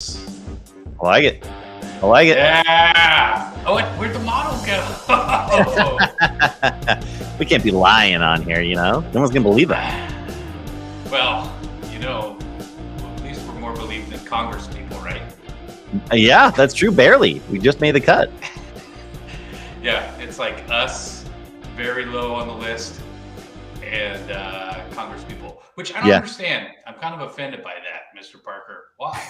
I like it. I like it. Yeah. Oh, where'd the model go? We can't be lying on here, you know? No one's going to believe that. Well, at least we're more believed than Congress people, right? Yeah, that's true. Barely. We just made the cut. Yeah, it's like us, very low on the list, and Congress people, which I don't understand. I'm kind of offended by that, Mr. Parker. Why?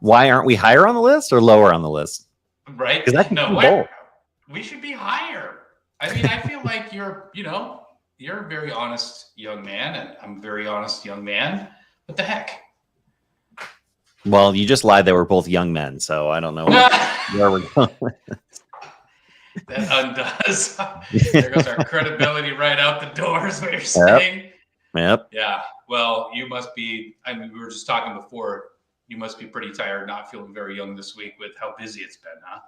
Why aren't we higher on the list or lower on the list? Right? Because that's both. We should be higher. I mean, I feel like you're a very honest young man, and I'm a very honest young man. What the heck? Well, you just lied. They were both young men, so I don't know where we're going with this. That undoes. There goes our credibility right out the door, is what you're saying. Yep. Yeah. Well, you must be. I mean, we were just talking before. You must be pretty tired, not feeling very young this week with how busy it's been, huh?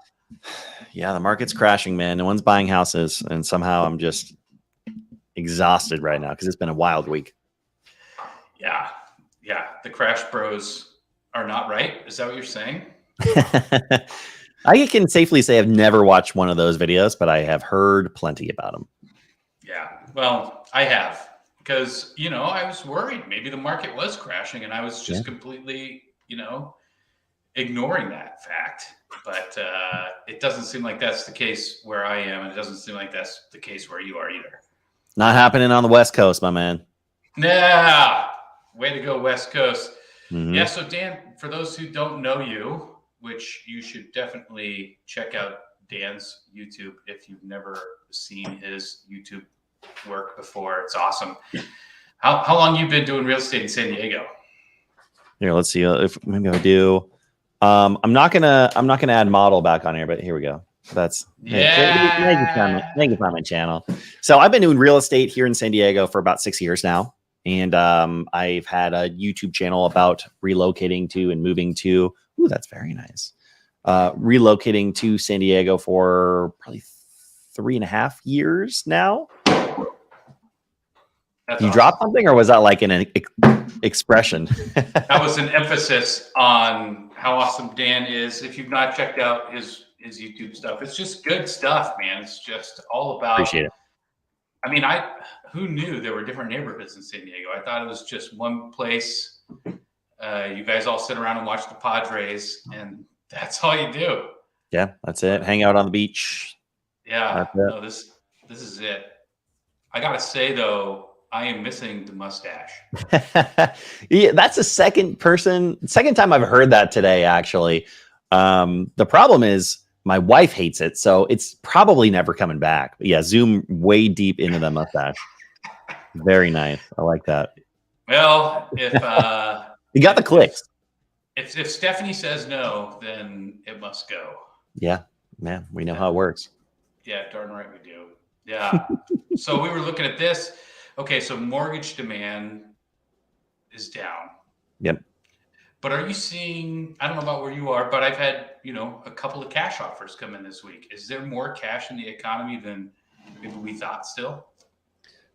Yeah, the market's crashing, man. No one's buying houses, and somehow I'm just exhausted right now because it's been a wild week. Yeah. The Crash Bros are not right. Is that what you're saying? I can safely say I've never watched one of those videos, but I have heard plenty about them. Yeah, well, I have because, I was worried maybe the market was crashing and I was just completely, ignoring that fact. But it doesn't seem like that's the case where I am. And it doesn't seem like that's the case where you are either. Not happening on the West Coast, my man. Yeah. Way to go, West Coast. Mm-hmm. Yeah. So, Dan, for those who don't know you, which you should definitely check out Dan's YouTube if you've never seen his YouTube work before. It's awesome. How long you been doing real estate in San Diego? Here, let's see if maybe I do. I'm not gonna add model back on here, but here we go. That's thank you for my channel. So I've been doing real estate here in San Diego for about 6 years now. And I've had a YouTube channel about relocating to and moving to. Ooh, that's very nice. Relocating to San Diego for probably 3.5 years now. That's you awesome. dropped something, or was that like an expression? That was an emphasis on how awesome Dan is. If you've not checked out his YouTube stuff, it's just good stuff, man. It's just all about. Appreciate it. I mean, who knew there were different neighborhoods in San Diego? I thought it was just one place. You guys all sit around and watch the Padres, and that's all you do. Yeah, that's it. Hang out on the beach. Yeah, no, this is it. I gotta say though, I am missing the mustache. Yeah, that's the second time I've heard that today, actually. The problem is my wife hates it, so it's probably never coming back. But yeah, zoom way deep into the mustache. Very nice. I like that. Well, if you got the clicks. If Stephanie says no, then it must go. Yeah, man, we know how it works. Yeah, darn right we do. Yeah. So we were looking at this. Okay, so mortgage demand is down. Yep. But are you seeing, I don't know about where you are, but I've had, a couple of cash offers come in this week. Is there more cash in the economy than maybe we thought still?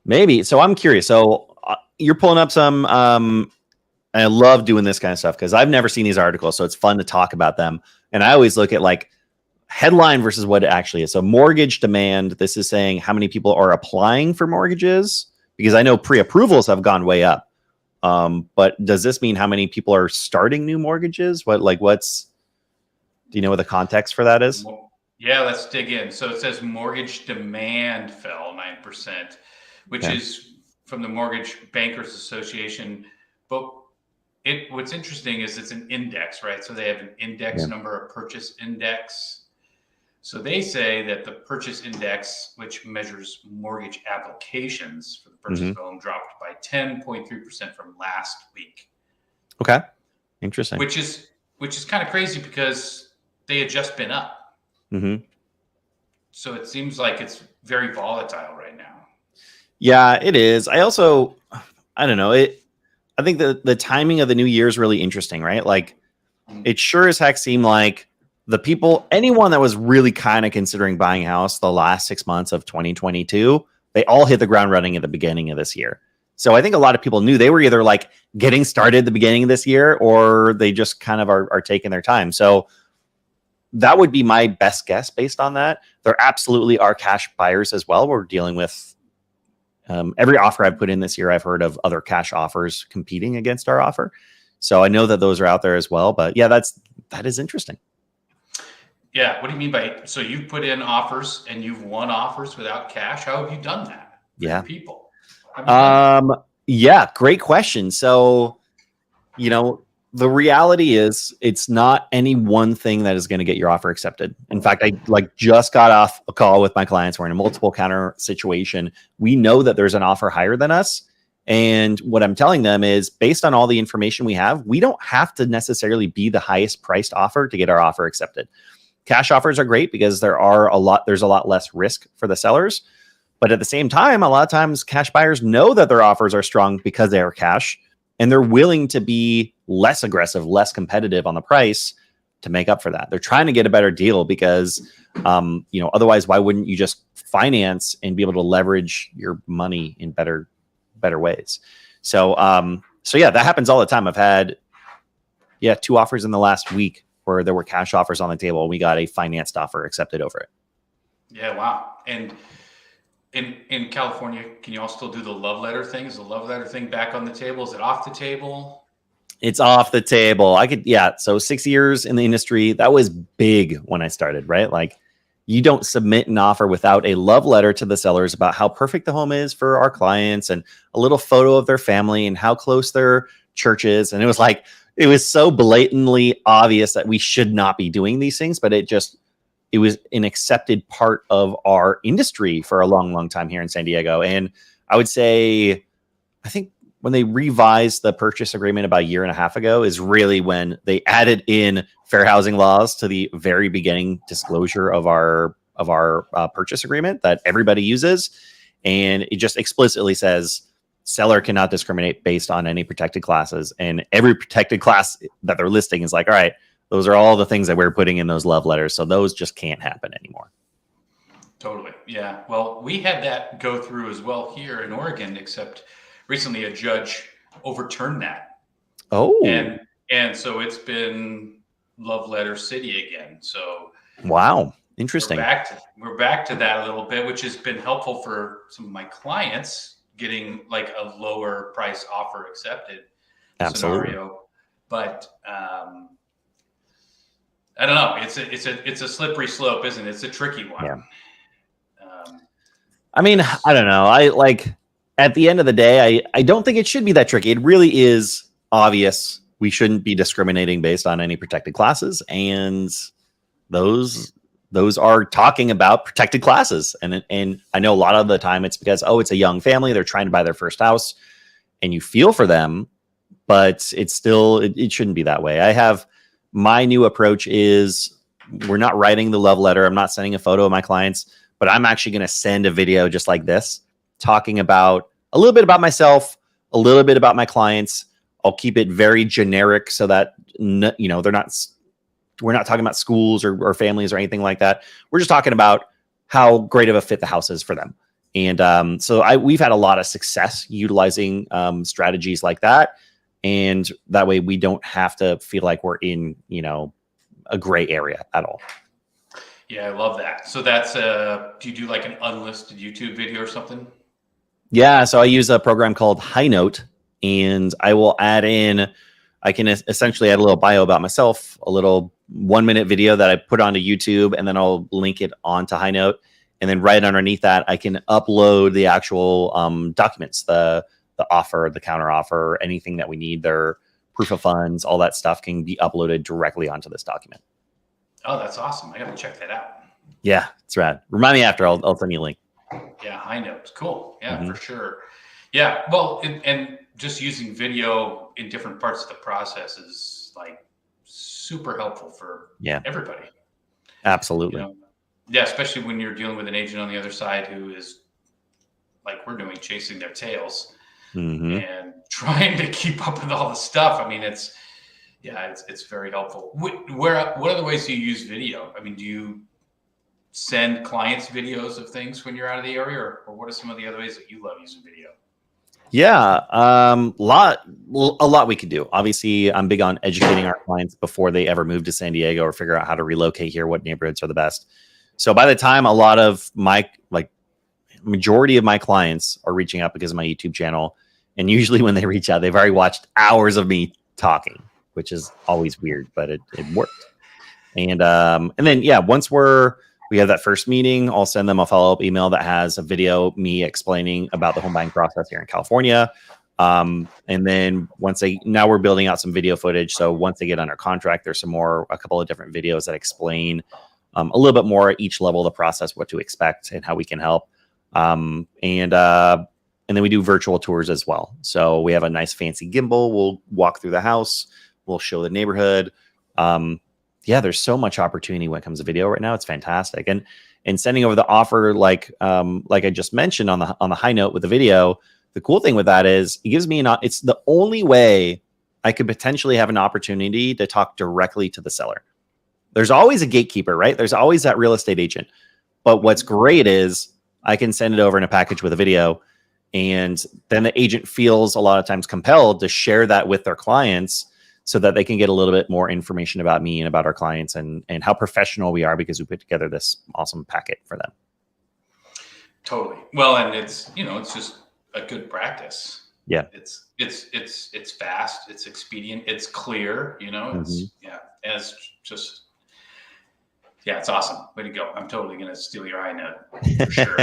Maybe. So I'm curious. So you're pulling up some, I love doing this kind of stuff because I've never seen these articles. So it's fun to talk about them. And I always look at like headline versus what it actually is. So mortgage demand, this is saying how many people are applying for mortgages, because I know pre-approvals have gone way up. But does this mean how many people are starting new mortgages? Do you know what the context for that is? Yeah, let's dig in. So it says mortgage demand fell 9%, which is from the Mortgage Bankers Association. But what's interesting is it's an index, right? So they have an index number, a purchase index. So they say that the purchase index, which measures mortgage applications for the purchase of a home, dropped by 10.3% from last week. Okay. Interesting. Which is kind of crazy because they had just been up. Mm-hmm. So it seems like it's very volatile right now. Yeah, it is. I don't know. I think the timing of the new year is really interesting, right? Like it sure as heck seemed like anyone that was really kind of considering buying a house the last 6 months of 2022, they all hit the ground running at the beginning of this year. So I think a lot of people knew they were either like getting started at the beginning of this year, or they just kind of are taking their time. So that would be my best guess based on that. There absolutely are cash buyers as well. We're dealing with every offer I've put in this year, I've heard of other cash offers competing against our offer. So I know that those are out there as well. But yeah, that is interesting. Yeah. What do you mean by, so you've put in offers and you've won offers without cash? How have you done that for your people? Yeah, great question. So, the reality is it's not any one thing that is going to get your offer accepted. In fact, I just got off a call with my clients. We're in a multiple counter situation. We know that there's an offer higher than us. And what I'm telling them is, based on all the information we have, we don't have to necessarily be the highest priced offer to get our offer accepted. Cash offers are great because there's a lot less risk for the sellers. But at the same time, a lot of times cash buyers know that their offers are strong because they are cash, and they're willing to be less aggressive, less competitive on the price to make up for that. They're trying to get a better deal because, otherwise, why wouldn't you just finance and be able to leverage your money in better ways? So yeah, that happens all the time. I've had, 2 offers in the last week where there were cash offers on the table. We got a financed offer accepted over it. Yeah. Wow. And in California, can you all still do the love letter thing? Is the love letter thing back on the table? Is it off the table? It's off the table. So 6 years in the industry, that was big when I started, right? Like, you don't submit an offer without a love letter to the sellers about how perfect the home is for our clients, and a little photo of their family and how close their church is. And it was so blatantly obvious that we should not be doing these things, but it was an accepted part of our industry for a long, long time here in San Diego. And I would say, I think when they revised the purchase agreement about a year and a half ago is really when they added in fair housing laws to the very beginning disclosure of our purchase agreement that everybody uses. And it just explicitly says seller cannot discriminate based on any protected classes. And every protected class that they're listing is like, all right, those are all the things that we're putting in those love letters. So those just can't happen anymore. Totally. Yeah. Well, we had that go through as well here in Oregon, except recently a judge overturned that. Oh. And so it's been love letter city again. So wow. Interesting. We're back to that a little bit, which has been helpful for some of my clients getting like a lower price offer accepted scenario. But I don't know. It's a slippery slope, isn't it? It's a tricky one. Yeah. I mean, I don't know. At the end of the day, I don't think it should be that tricky. It really is obvious. We shouldn't be discriminating based on any protected classes. And those are talking about protected classes. And I know a lot of the time it's because, it's a young family. They're trying to buy their first house and you feel for them, but it's still, it shouldn't be that way. My new approach is we're not writing the love letter. I'm not sending a photo of my clients, but I'm actually going to send a video just like this, talking about a little bit about myself, a little bit about my clients. I'll keep it very generic so that, we're not talking about schools or families or anything like that. We're just talking about how great of a fit the house is for them. And so we've had a lot of success utilizing strategies like that. And that way we don't have to feel like we're in, a gray area at all. Yeah, I love that. So that's do you do like an unlisted YouTube video or something? Yeah, so I use a program called Highnote, and I will I can essentially add a little bio about myself, a little 1-minute video that I put onto YouTube, and then I'll link it onto Highnote. And then right underneath that, I can upload the actual documents, the offer, the counter offer, anything that we need, their proof of funds, all that stuff can be uploaded directly onto this document. Oh, that's awesome. I got to check that out. Yeah, it's rad. Remind me after. I'll send you a link. Yeah, Highnote. Cool. Yeah, for sure. Yeah, well, and just using video in different parts of the process is like super helpful for everybody. Absolutely. Yeah, especially when you're dealing with an agent on the other side who is, like we're doing, chasing their tails and trying to keep up with all the stuff. I mean, it's very helpful. What other ways do you use video? I mean, do you send clients videos of things when you're out of the area, or what are some of the other ways that you love using video? Yeah, a lot we could do. Obviously, I'm big on educating our clients before they ever move to San Diego or figure out how to relocate here, what neighborhoods are the best. So by the time a lot of my majority of my clients are reaching out because of my YouTube channel, and usually when they reach out, they've already watched hours of me talking, which is always weird, but it worked. And then yeah, once we have that first meeting, I'll send them a follow-up email that has a video, me explaining about the home buying process here in California. And then now we're building out some video footage. So once they get under contract, there's a couple of different videos that explain a little bit more at each level of the process, what to expect and how we can help. And then we do virtual tours as well. So we have a nice fancy gimbal. We'll walk through the house. We'll show the neighborhood. Yeah, there's so much opportunity when it comes to video right now. It's fantastic. And sending over the offer, like I just mentioned on the high note with the video, the cool thing with that is it gives me it's the only way I could potentially have an opportunity to talk directly to the seller. There's always a gatekeeper, right? There's always that real estate agent. But what's great is I can send it over in a package with a video, and then the agent feels a lot of times compelled to share that with their clients, so that they can get a little bit more information about me and about our clients and how professional we are because we put together this awesome packet for them. Totally. Well, and it's just a good practice. Yeah. It's fast, it's expedient, it's clear, it's awesome. Way to go. I'm totally going to steal your high note for sure.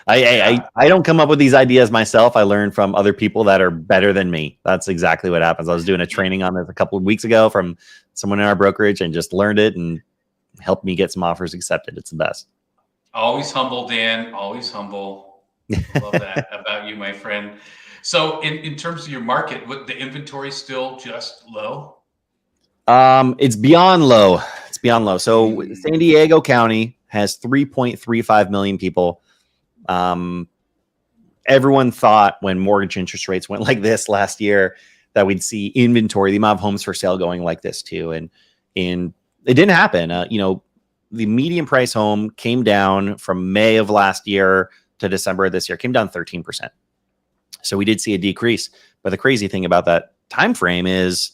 I don't come up with these ideas myself. I learn from other people that are better than me. That's exactly what happens. I was doing a training on this a couple of weeks ago from someone in our brokerage and just learned it and helped me get some offers accepted. It's the best. Always humble, Dan. Always humble. Love that about you, my friend. So in terms of your market, the inventory still just low? It's beyond low. It's beyond low. So San Diego County has 3.35 million people. Everyone thought when mortgage interest rates went like this last year that we'd see inventory, the amount of homes for sale going like this too. And it didn't happen. The median price home came down from May of last year to December of this year, came down 13%. So we did see a decrease. But the crazy thing about that time frame is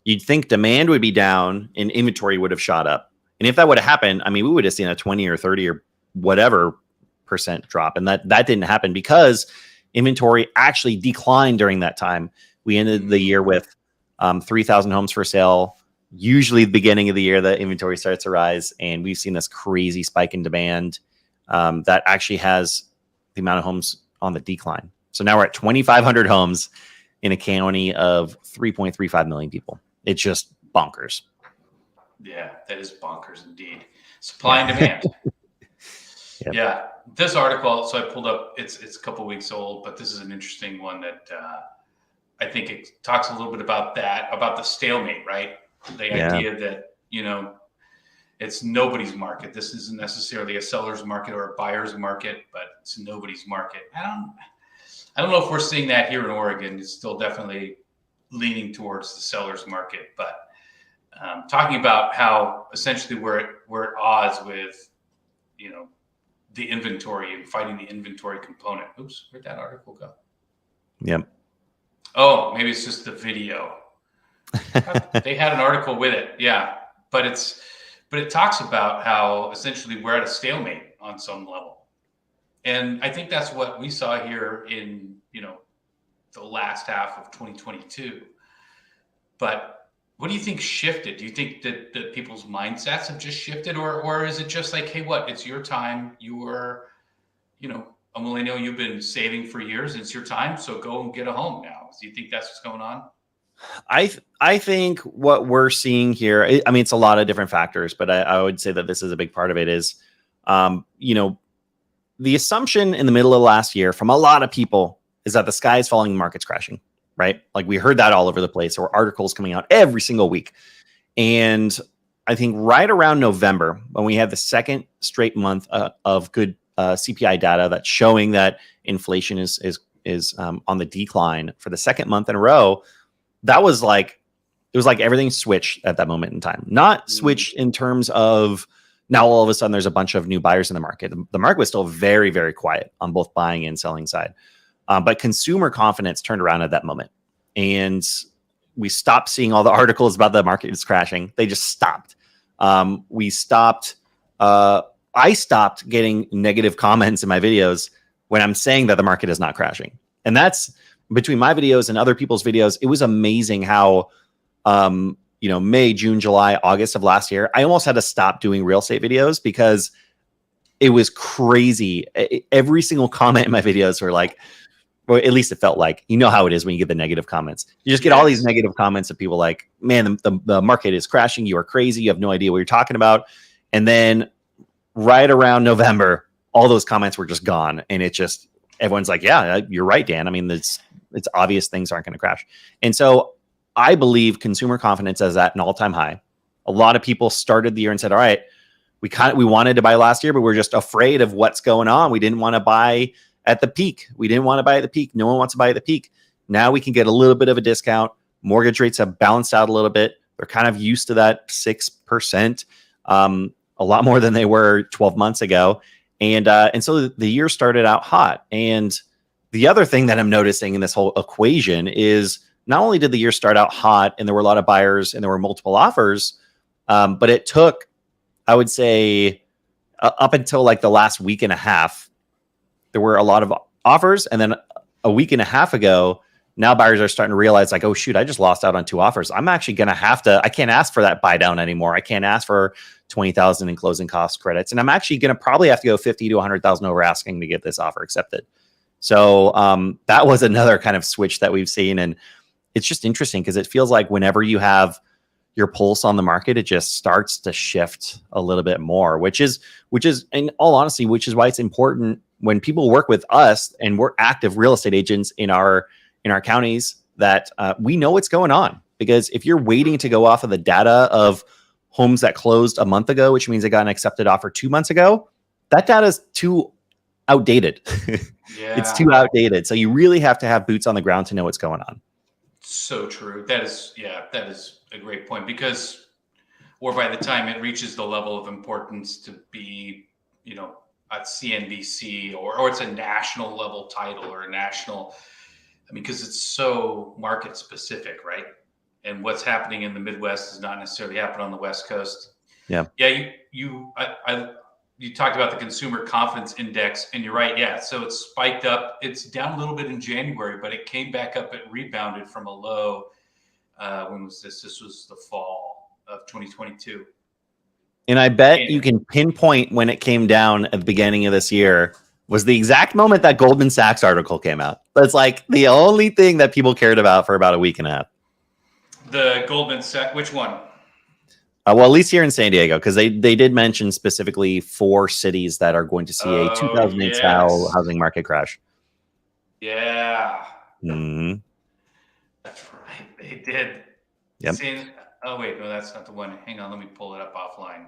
you'd think demand would be down and inventory would have shot up. And if that would have happened, we would have seen a 20 or 30 or whatever percent drop. And that didn't happen because inventory actually declined during that time. We ended the year with 3,000 homes for sale. Usually the beginning of the year, the inventory starts to rise. And we've seen this crazy spike in demand that actually has the amount of homes on the decline. So now we're at 2,500 homes in a county of 3.35 million people. It's just bonkers. Yeah, that is bonkers indeed. Supply and demand. Yep. Yeah, this article, so I pulled up, it's a couple weeks old, but this is an interesting one that I think it talks a little bit about the stalemate, right? The idea that, it's nobody's market. This isn't necessarily a seller's market or a buyer's market, but it's nobody's market. I don't know if we're seeing that here in Oregon. It's still definitely leaning towards the seller's market, but talking about how essentially we're at odds with, the inventory and fighting the inventory component. Oops, where'd that article go? Yep. Oh, maybe it's just the video. They had an article with it. Yeah. But it talks about how essentially we're at a stalemate on some level. And I think that's what we saw here in, the last half of 2022. But what do you think shifted? Do you think that people's mindsets have just shifted, or is it just like, hey, it's your time? You are, a millennial, you've been saving for years, and it's your time, so go and get a home now. Do you think that's what's going on? I think what we're seeing here, it's a lot of different factors, but I would say that this is a big part of it is, the assumption in the middle of last year from a lot of people is that the sky is falling, the market's crashing. Right? Like we heard that all over the place. There were articles coming out every single week. And I think right around November, when we had the second straight month of good CPI data that's showing that inflation is on the decline for the second month in a row, it was like everything switched at that moment in time. Not switched in terms of now all of a sudden there's a bunch of new buyers in the market. The market was still very, very quiet on both buying and selling side. But consumer confidence turned around at that moment. And we stopped seeing all the articles about the market is crashing. They just stopped. We stopped. I stopped getting negative comments in my videos when I'm saying that the market is not crashing. And that's between my videos and other people's videos. It was amazing how, May, June, July, August of last year, I almost had to stop doing real estate videos because it was crazy. Every single comment in my videos were like, or at least it felt like, you know how it is when you get the negative comments. You just get all these negative comments of people like, man, the market is crashing. You are crazy. You have no idea what you're talking about. And then right around November, all those comments were just gone. And it just, everyone's like, yeah, you're right, Dan. I mean, it's obvious things aren't going to crash. And so I believe consumer confidence is at an all-time high. A lot of people started the year and said, all right, we wanted to buy last year, but we're just afraid of what's going on. We didn't want to buy at the peak. We didn't want to buy at the peak. No one wants to buy at the peak. Now we can get a little bit of a discount. Mortgage rates have balanced out a little bit. They're kind of used to that 6%, a lot more than they were 12 months ago. And so the year started out hot. And the other thing that I'm noticing in this whole equation is not only did the year start out hot and there were a lot of buyers and there were multiple offers, but it took, I would say, up until like the last week and a half, there were a lot of offers. And then a week and a half ago, now buyers are starting to realize like, oh, shoot, I just lost out on 2 offers. I'm actually going to have to, I can't ask for that buy down anymore. I can't ask for 20,000 in closing cost credits. And I'm actually going to probably have to go 50 to 100,000 over asking to get this offer accepted. So that was another kind of switch that we've seen. And it's just interesting because it feels like whenever you have your pulse on the market, it just starts to shift a little bit more, which is in all honesty, which is why it's important when people work with us and we're active real estate agents in our counties that we know what's going on. Because if you're waiting to go off of the data of homes that closed a month ago, which means they got an accepted offer 2 months ago, that data is too outdated. Yeah. It's too outdated. So you really have to have boots on the ground to know what's going on. So true. That is a great point because, or by the time it reaches the level of importance to be, at CNBC or it's a national level title or a national, because it's so market specific, right? And what's happening in the Midwest does not necessarily happen on the West Coast. Yeah. Yeah. You talked about the consumer confidence index and you're right. Yeah. So it's spiked up. It's down a little bit in January, but it came back up. It rebounded from a low. When was this? This was the fall of 2022. And I bet you can pinpoint when it came down at the beginning of this year was the exact moment that Goldman Sachs article came out. That's like the only thing that people cared about for about a week and a half. The Goldman Sachs, which one? Well, at least here in San Diego, because they did mention specifically 4 cities that are going to see a 2008 style housing market crash. Yeah. Mm-hmm. That's right. They did. Yep. Oh, wait. No, that's not the one. Hang on. Let me pull it up offline.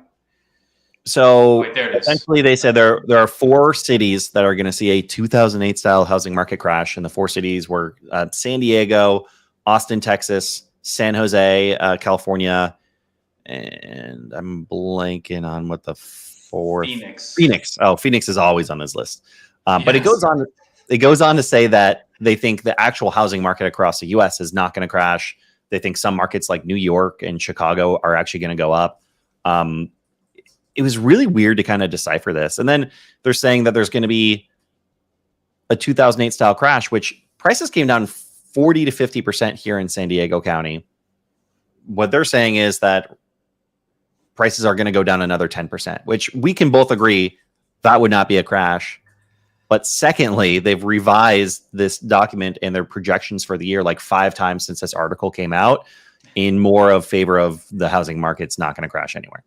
So there it is. essentially they said there are 4 cities that are going to see a 2008 style housing market crash. And the 4 cities were San Diego, Austin, Texas, San Jose, California, and I'm blanking on what the 4th. Phoenix. Oh, Phoenix is always on this list. But it goes on to say that they think the actual housing market across the US is not going to crash. They think some markets like New York and Chicago are actually going to go up. It was really weird to kind of decipher this. And then they're saying that there's going to be a 2008 style crash, which prices came down 40 to 50% here in San Diego County. What they're saying is that prices are going to go down another 10%, which we can both agree that would not be a crash. But secondly, they've revised this document and their projections for the year like 5 times since this article came out in more of favor of the housing market's not going to crash anywhere.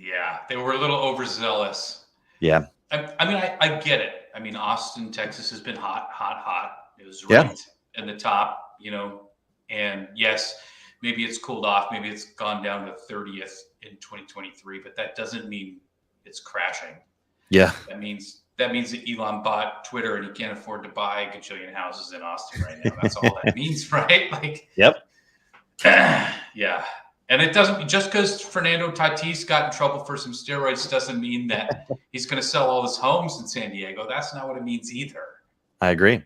Yeah, they were a little overzealous. Yeah. I get it. I mean, Austin, Texas has been hot. It was right in the top, and yes, maybe it's cooled off. Maybe it's gone down to 30th in 2023, but that doesn't mean it's crashing. Yeah. That means that Elon bought Twitter and he can't afford to buy a gajillion houses in Austin right now. That's all that means, right? Yep. Yeah. And it doesn't, just because Fernando Tatis got in trouble for some steroids doesn't mean that he's going to sell all his homes in San Diego. That's not what it means either. I agree.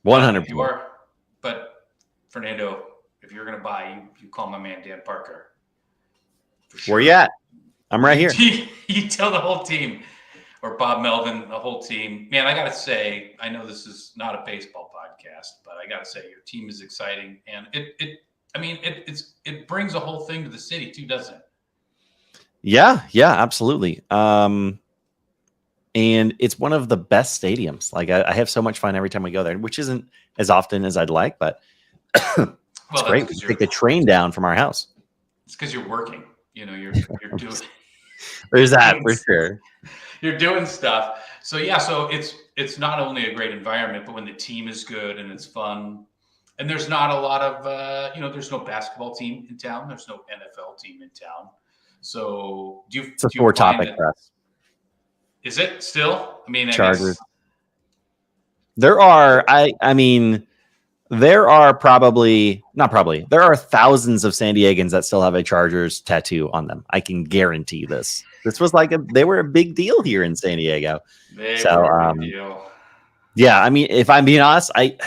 But if you 100%. are, but Fernando, if you're going to buy, you call my man Dan Parker for Where sure. you at? I'm right here. You tell the whole team, or Bob Melvin, the whole team. Man, I got to say, I know this is not a baseball podcast, but I got to say, your team is exciting, and it brings a whole thing to the city too, doesn't it? Yeah, absolutely. And it's one of the best stadiums. Like I have so much fun every time we go there, which isn't as often as I'd like, but it's great. We take the train down from our house. It's because you're working. You know, you're doing. There's that for sure. You're doing stuff. So yeah, so it's not only a great environment, but when the team is good and it's fun, and there's not a lot of there's no basketball team in town, there's no NFL team in town. So it's a sore topic for us. Is it still? I mean, Chargers. There are, there are thousands of San Diegans that still have a Chargers tattoo on them. I can guarantee you this. This was they were a big deal here in San Diego. They were a big deal. Yeah, I mean, if I'm being honest, I'm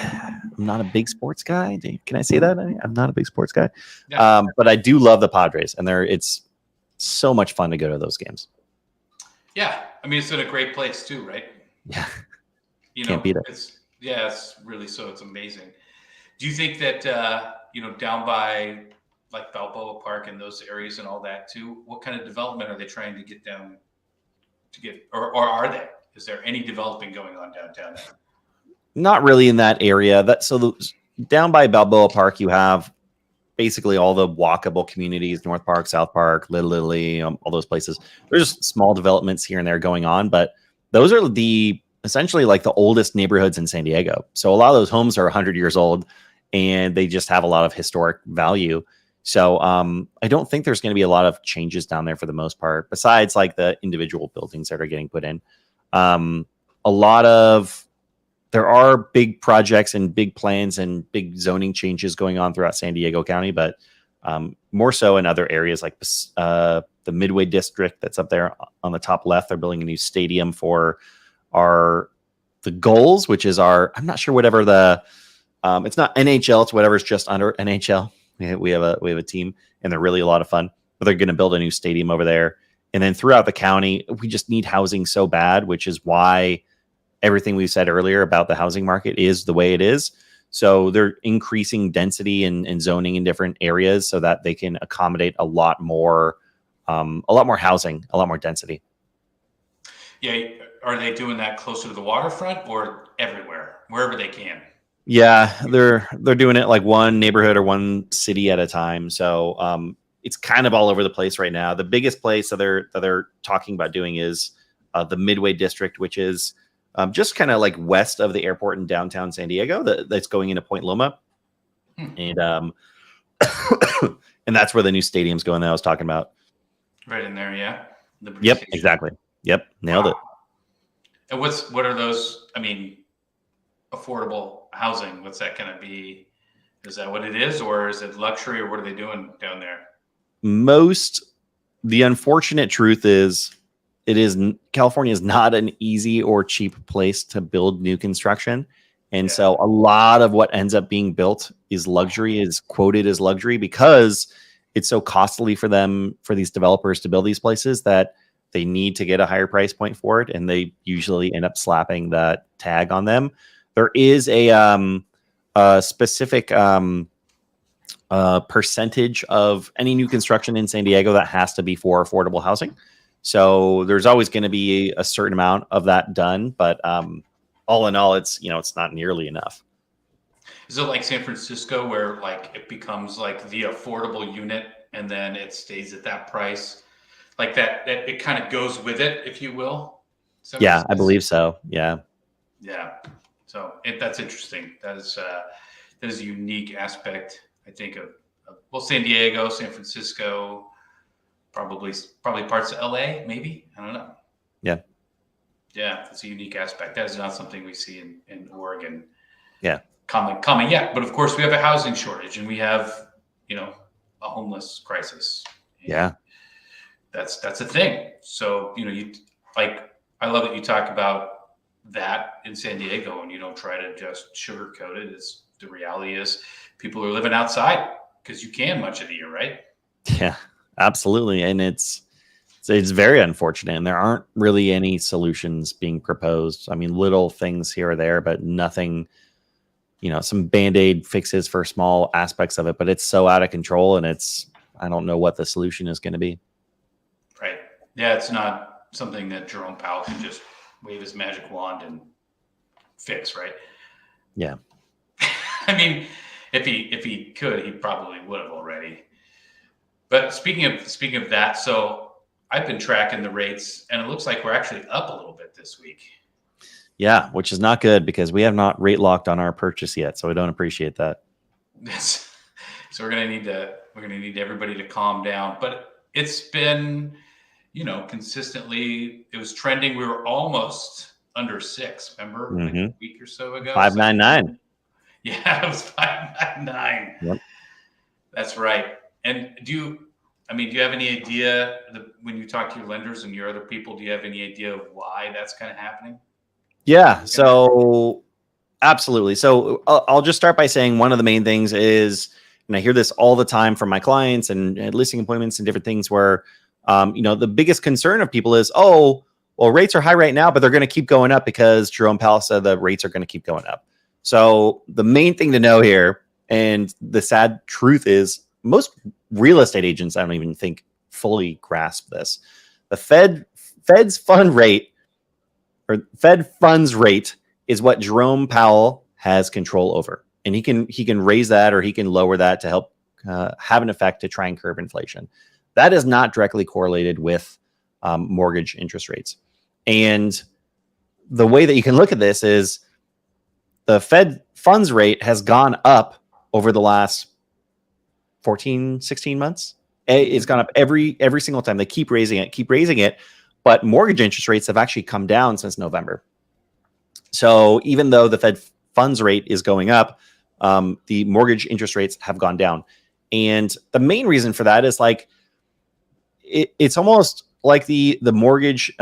not a big sports guy. Can I say that? I'm not a big sports guy. Yeah. But I do love the Padres, and it's so much fun to go to those games. Yeah, I mean, it's in a great place too, right? Yeah, can't beat it. It's really so. It's amazing. Do you think that down by like Balboa Park and those areas and all that too? What kind of development are they trying to get down to get, or are they? Is there any developing going on downtown? Not really in that area. Down by Balboa Park, you have basically all the walkable communities, North Park, South Park, Little Italy, all those places. There's small developments here and there going on, but those are essentially like the oldest neighborhoods in San Diego. So a lot of those homes are 100 years old and they just have a lot of historic value. So I don't think there's going to be a lot of changes down there for the most part, besides like the individual buildings that are getting put in. There are big projects and big plans and big zoning changes going on throughout San Diego County, but more so in other areas like the Midway District that's up there on the top left. They're building a new stadium for the Gulls, which is I'm not sure whatever it's not NHL, it's whatever's just under NHL. We have a team and they're really a lot of fun, but they're going to build a new stadium over there. And then throughout the county, we just need housing so bad, which is why everything we said earlier about the housing market is the way it is. So they're increasing density and zoning in different areas so that they can accommodate a lot more housing, a lot more density. Yeah. Are they doing that closer to the waterfront or everywhere, wherever they can? Yeah, they're doing it like one neighborhood or one city at a time. So it's kind of all over the place right now. The biggest place that they're talking about doing is the Midway District, which is just kind of like west of the airport in downtown San Diego. That's going into Point Loma, and and that's where the new stadium's going that I was talking about. Right in there, yeah. Yep, station. Exactly. Yep, nailed it. And what are those? I mean, affordable housing. What's that going to be? Is that what it is, or is it luxury, or what are they doing down there? The unfortunate truth is, California is not an easy or cheap place to build new construction. And so a lot of what ends up being built is quoted as luxury because it's so costly for these developers to build these places that they need to get a higher price point for it. And they usually end up slapping that tag on them. There is a specific percentage of any new construction in San Diego that has to be for affordable housing. So there's always going to be a certain amount of that done, but all in all, it's not nearly enough. Is it like San Francisco where like it becomes like the affordable unit and then it stays at that price, like that it kind of goes with it, if you will? Yeah, I believe so. Yeah. Yeah. So that's interesting. That is a unique aspect, I think, of San Diego, San Francisco. Probably parts of LA, maybe. I don't know. Yeah. Yeah, it's a unique aspect. That is not something we see in Oregon. Yeah. Common yet. But of course, we have a housing shortage and we have, a homeless crisis. And yeah. That's a thing. So, I love that you talk about that in San Diego, and you don't try to just sugarcoat it. It's the reality is people are living outside because you can much of the year, right? Yeah, absolutely. And it's very unfortunate. And there aren't really any solutions being proposed. I mean, little things here or there, but nothing, some band-aid fixes for small aspects of it, but it's so out of control, and I don't know what the solution is going to be. Right. Yeah, it's not something that Jerome Powell can just wave his magic wand and fix, right? Yeah. I mean, if he could, he probably would have already. But speaking of that, so I've been tracking the rates, and it looks like we're actually up a little bit this week. Yeah, which is not good because we have not rate locked on our purchase yet, so we don't appreciate that. So we're gonna need everybody to calm down. But it's been, consistently. It was trending. We were almost under 6. Remember, like a week or so ago. 599. Yeah, it was 599. Yep. That's right. And do you have any idea when you talk to your lenders and your other people? Do you have any idea of why that's kind of happening? Yeah. So absolutely. So I'll just start by saying one of the main things is, and I hear this all the time from my clients and listing appointments and different things where, the biggest concern of people is, oh, well, rates are high right now, but they're going to keep going up because Jerome Powell said the rates are going to keep going up. So the main thing to know here, and the sad truth is most real estate agents, I don't even think fully grasp this. The Fed's fund rate, or Fed funds rate, is what Jerome Powell has control over. And he can raise that or he can lower that to help have an effect to try and curb inflation. That is not directly correlated with mortgage interest rates. And the way that you can look at this is the Fed funds rate has gone up over the last 14, 16 months. It's gone up every single time. They keep raising it. But mortgage interest rates have actually come down since November. So even though the Fed funds rate is going up, the mortgage interest rates have gone down. And the main reason for that is it's almost like the mortgage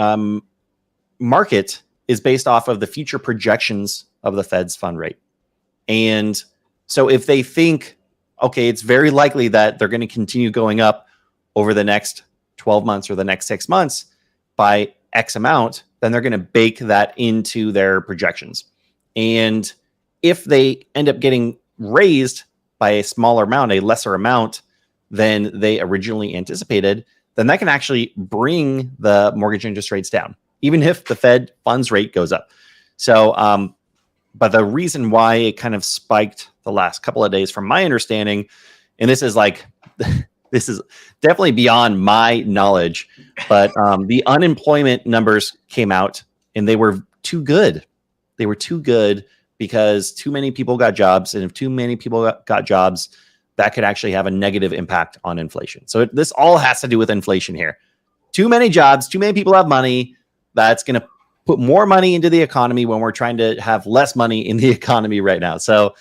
market is based off of the future projections of the Fed's fund rate. And so if they think, okay, it's very likely that they're going to continue going up over the next 12 months or the next 6 months by X amount, then they're going to bake that into their projections. And if they end up getting raised by a smaller amount, a lesser amount than they originally anticipated, then that can actually bring the mortgage interest rates down, even if the Fed funds rate goes up. So, but the reason why it kind of spiked the last couple of days, from my understanding, and this is definitely beyond my knowledge, but the unemployment numbers came out and they were too good. They were too good because too many people got jobs. And if too many people got jobs, that could actually have a negative impact on inflation. So this all has to do with inflation here. Too many jobs, too many people have money. That's going to put more money into the economy when we're trying to have less money in the economy right now. So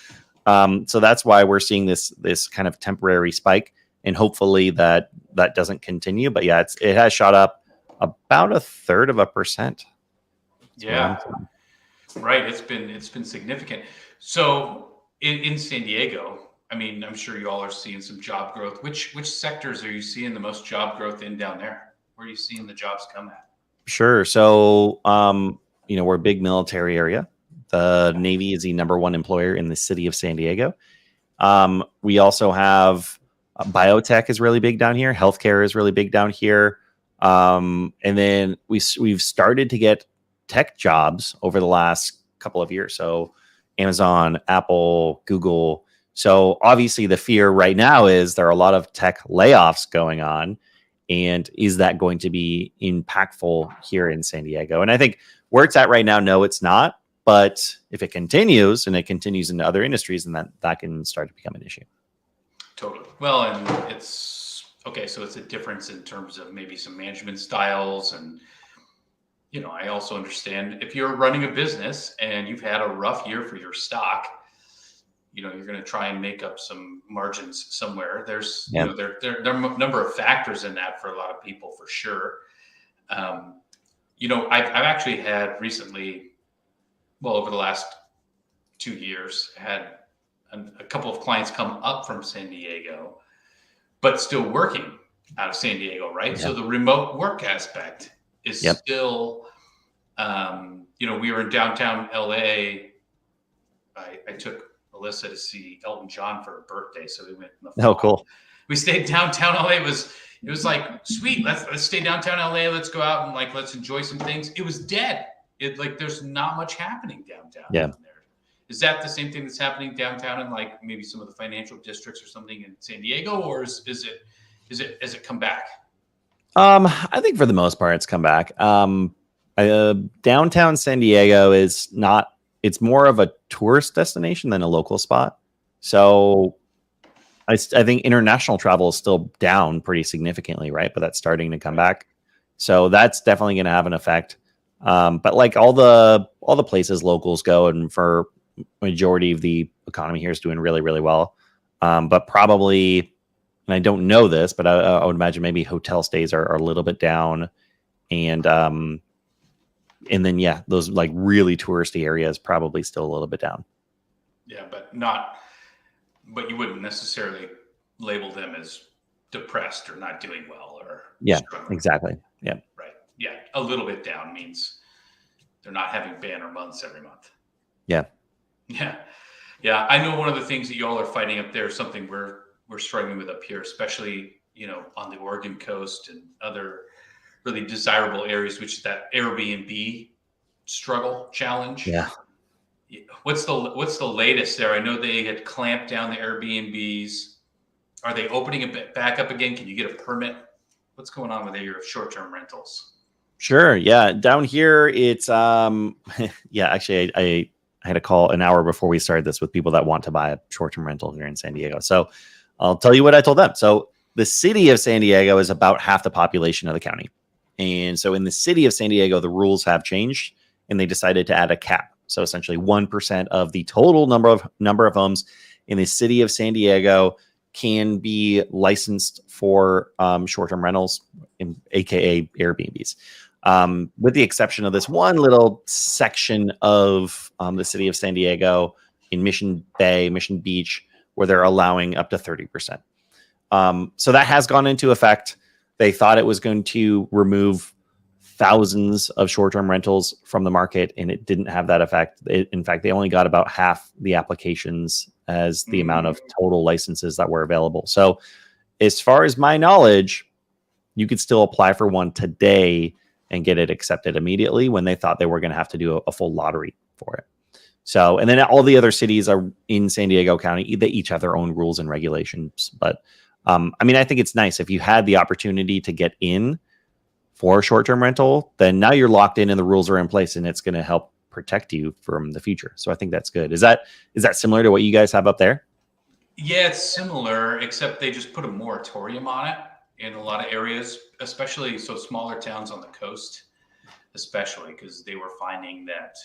that's why we're seeing this kind of temporary spike, and hopefully that doesn't continue. But yeah, it has shot up about 1/3%. Yeah, right. It's been significant. So in San Diego, I mean, I'm sure you all are seeing some job growth. Which sectors are you seeing the most job growth in down there? Where are you seeing the jobs come at? Sure. So, we're a big military area. The Navy is the #1 employer in the city of San Diego. We also have biotech is really big down here. Healthcare is really big down here. And then we've started to get tech jobs over the last couple of years. So Amazon, Apple, Google. So obviously the fear right now is there are a lot of tech layoffs going on. And is that going to be impactful here in San Diego? And I think where it's at right now, no, it's not. But if it continues and it continues into other industries, then that can start to become an issue. Totally. Well, and it's okay. So it's a difference in terms of maybe some management styles. And, I also understand if you're running a business and you've had a rough year for your stock, you're going to try and make up some margins somewhere. There's, there are a number of factors in that for a lot of people, for sure. I've actually had recently well, over the last 2 years, had a couple of clients come up from San Diego, but still working out of San Diego, right? Yeah. So the remote work aspect is Yep. still, we were in downtown LA. I took Alyssa to see Elton John for her birthday, so we went in the fall. Oh, cool. We stayed downtown LA. It was like, sweet. Let's stay downtown LA. Let's go out and let's enjoy some things. It was dead. There's not much happening downtown. Yeah. Down there. Is that the same thing that's happening downtown in maybe some of the financial districts or something in San Diego, or has it come back? I think for the most part, it's come back. Downtown San Diego is not. It's more of a tourist destination than a local spot. So I think international travel is still down pretty significantly, right? But that's starting to come back. So that's definitely going to have an effect. But all the places locals go, and for majority of the economy here is doing really, really well. But probably, and I don't know this, but I would imagine maybe hotel stays are a little bit down. And then, yeah, those really touristy areas probably still a little bit down. Yeah, but you wouldn't necessarily label them as depressed or not doing well or struggling. Exactly. Yeah. Right. Yeah. A little bit down means they're not having banner months every month. Yeah. Yeah. Yeah. I know one of the things that y'all are fighting up there is something we're struggling with up here, especially, on the Oregon coast and other really desirable areas, which is that Airbnb challenge. Yeah. What's the latest there? I know they had clamped down the Airbnbs. Are they opening it back up again? Can you get a permit? What's going on with your short-term rentals? Sure. Yeah. Down here, it's actually I had a call an hour before we started this with people that want to buy a short-term rental here in San Diego. So I'll tell you what I told them. So the city of San Diego is about half the population of the county. And so in the city of San Diego, the rules have changed and they decided to add a cap. So essentially 1% of the total number of homes in the city of San Diego can be licensed for short-term rentals, aka Airbnbs. With the exception of this one little section of the city of San Diego in Mission Beach, where they're allowing up to 30%. So that has gone into effect. They thought it was going to remove thousands of short-term rentals from the market, and it didn't have that effect. In fact, they only got about half the applications as the amount of total licenses that were available. So as far as my knowledge, you could still apply for one today and get it accepted immediately, when they thought they were going to have to do a full lottery for it. So, and then all the other cities are in San Diego County. They each have their own rules and regulations. But I think it's nice if you had the opportunity to get in for a short-term rental, then now you're locked in and the rules are in place, and it's going to help protect you from the future. So I think that's good. Is that similar to what you guys have up there? Yeah, it's similar, except they just put a moratorium on it in a lot of areas, especially smaller towns on the coast, especially because they were finding that,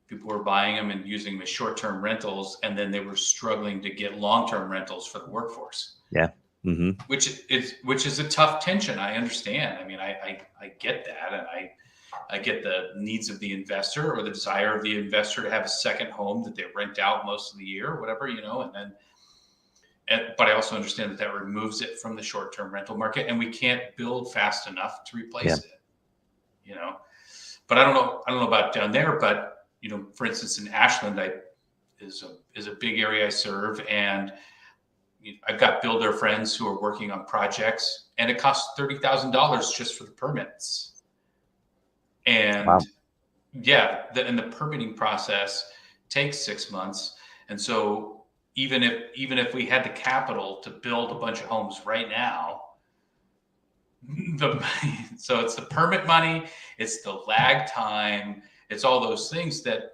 people were buying them and using them as short-term rentals, and then they were struggling to get long-term rentals for the workforce. Yeah. Mm-hmm. Which is a tough tension. I understand. I mean, I get that. And I get the needs of the investor, or the desire of the investor to have a second home that they rent out most of the year or whatever, but I also understand that removes it from the short-term rental market, and we can't build fast enough to replace it, but I don't know about down there, but for instance, in Ashland, is a big area I serve, and I've got builder friends who are working on projects, and it costs $30,000 just for the permits. And wow. And the permitting process takes 6 months. And so even if we had the capital to build a bunch of homes right now, so it's the permit money, it's the lag time, it's all those things that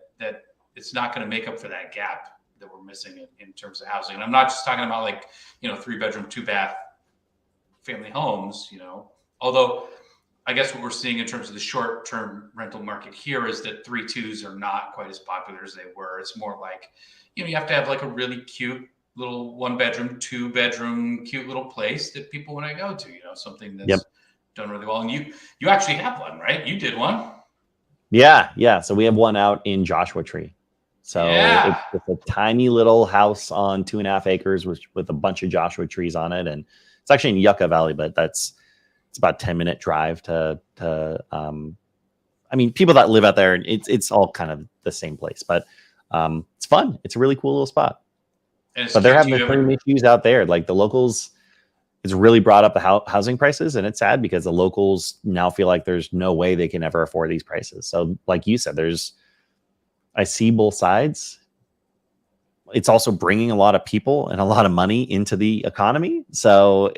it's not going to make up for that gap that we're missing in terms of housing. And I'm not just talking about 3-bedroom, 2-bath family homes, although I guess what we're seeing in terms of the short-term rental market here is that 3-2s are not quite as popular as they were. It's more like, you have to have a really cute little 1-bedroom, 2-bedroom, cute little place that people want to go to, something that's done really well. And you actually have one, right? You did one. Yeah. So we have one out in Joshua Tree. So Yeah. it's a tiny little house on 2.5 acres with a bunch of Joshua trees on it. And it's actually in Yucca Valley, but it's about 10-minute drive to I mean, people that live out there, it's all kind of the same place, but it's fun. It's a really cool little spot. And it's But they're cute. having the same issues out there. Like the locals, it's really brought up the housing prices, and it's sad because the locals now feel like there's no way they can ever afford these prices. So, like you said, I see both sides. It's also bringing a lot of people and a lot of money into the economy. So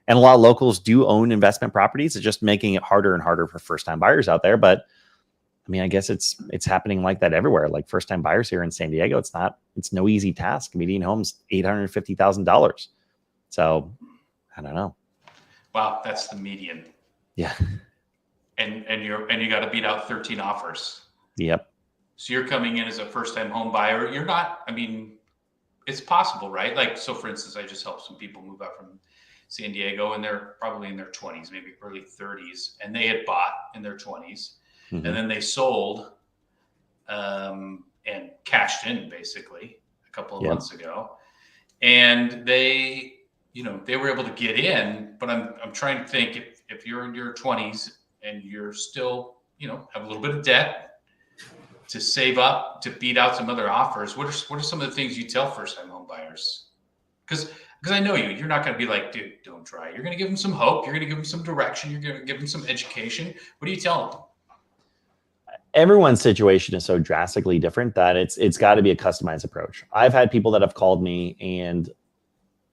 and a lot of locals do own investment properties. It's just making it harder and harder for first-time buyers out there. But I mean, I guess it's happening like that everywhere. Like first-time buyers here in San Diego, it's no easy task. Median home's $850,000. So I don't know. Wow, that's the median. Yeah. And you got to beat out 13 offers. Yep. So you're coming in as a first-time home buyer. You're not. I mean, it's possible, right? Like, so for instance, I just helped some people move out from San Diego, and they're probably in their 20s, maybe early 30s, and they had bought in their 20s, and then they sold and cashed in basically a couple of months ago, and they were able to get in. But I'm trying to think, if you're in your 20s and you're still have a little bit of debt to save up to beat out some other offers, what are some of the things you tell first-time home buyers? Because I know you're not going to be like, dude, don't try. You're going to give them some hope. You're going to give them some direction. You're going to give them some education. What do you tell them? Everyone's situation is so drastically different that it's got to be a customized approach. I've had people that have called me, and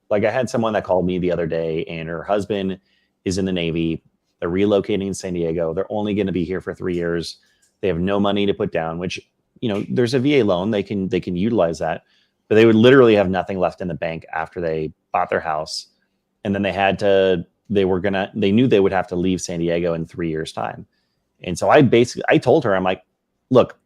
like I had someone that called me the other day, and her husband is in the Navy. They're relocating in San Diego. They're only going to be here for 3 years. They have no money to put down, which, there's a VA loan. They can utilize that, but they would literally have nothing left in the bank after they bought their house. And then they knew they would have to leave San Diego in 3 years' time. And so I told her, I'm like, look,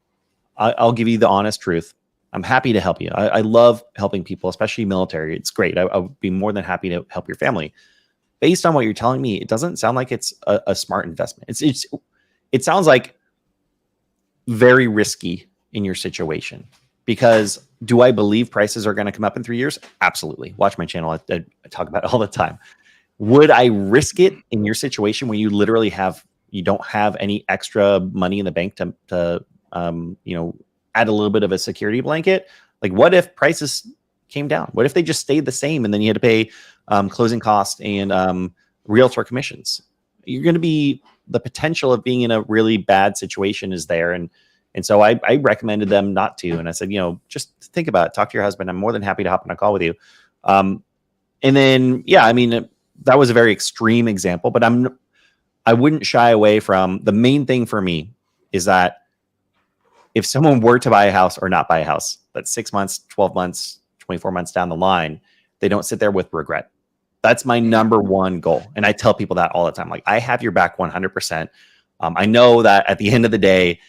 I'll give you the honest truth. I'm happy to help you. I love helping people, especially military. It's great. I would be more than happy to help your family. Based on what you're telling me, it doesn't sound like it's a smart investment. It sounds like very risky in your situation, because do I believe prices are going to come up in 3 years? Absolutely. Watch my channel. I talk about it all the time. Would I risk it in your situation where you literally you don't have any extra money in the bank to add a little bit of a security blanket? Like, what if prices came down? What if they just stayed the same and then you had to pay closing costs and realtor commissions? You're going to be, the potential of being in a really bad situation is there. And so I recommended them not to. And I said, just think about it. Talk to your husband. I'm more than happy to hop on a call with you. And then, I mean, that was a very extreme example, but I wouldn't shy away from, the main thing for me is that if someone were to buy a house or not buy a house, that's 6 months, 12 months, 24 months down the line, they don't sit there with regret. That's my number one goal. And I tell people that all the time. Like, I have your back 100%. I know that at the end of the day,